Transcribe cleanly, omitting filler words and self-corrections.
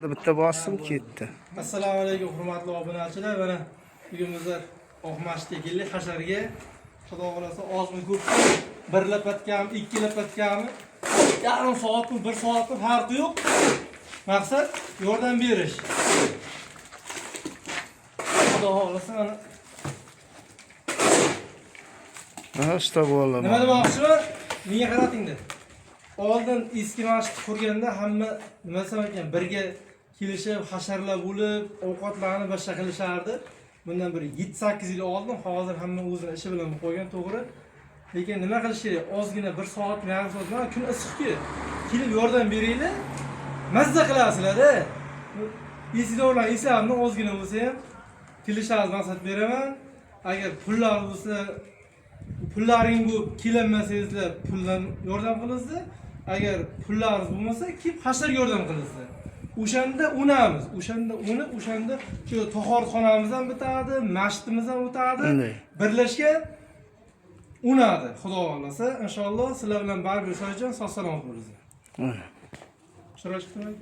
Bitta bosim ketdi. Assalomu alaykum hurmatli obunachilar. Mana uyimizda oqmashga keldik hasharga. Xudo xolasa ozmi ko'p bir lapatgami, ikki lapatgami, yarim soatmi, bir soatmi farqi yo'q. Maqsad yordam berish. Xudo xolasa mana Asta bo'laman. nima demoqchiman? Menga qaratingda. Oldin eski mashq qurganda hamma nima desam ekan, birga kelishib, hasharlar bo'lib, ovqatlarni boshqa qilishardi. Bundan bir 7-8 yil oldin, hozir hamma o'zining ishi bilan qo'ygan, to'g'ri. Lekin nima qilish kerak? Ozgina 1 soat, yarim soat, mana kun issiqki, kelib yordam beringlar. Mazza qilasizlar-da. Esingizda hisobni ozgina bo'lsa ham kelishingiz maqsad beraman. Agar pullar bo'lsa, pullaring bu kelolmasangizlar, puldan yordam qilasizlar. Agar pullaringiz bo'lmasa, kelib hashar yordam qilasizlar. O'shanda unamiz, o'shanda shu tahoratxonamiz ham bitadi, masjidimiz ham o'tadi. Birlashgan unadi. Xudo xolasa, inshaalloh sizlar bilan baribir sog'lom salomat bo'lasiz. Chiroy chiqdimi?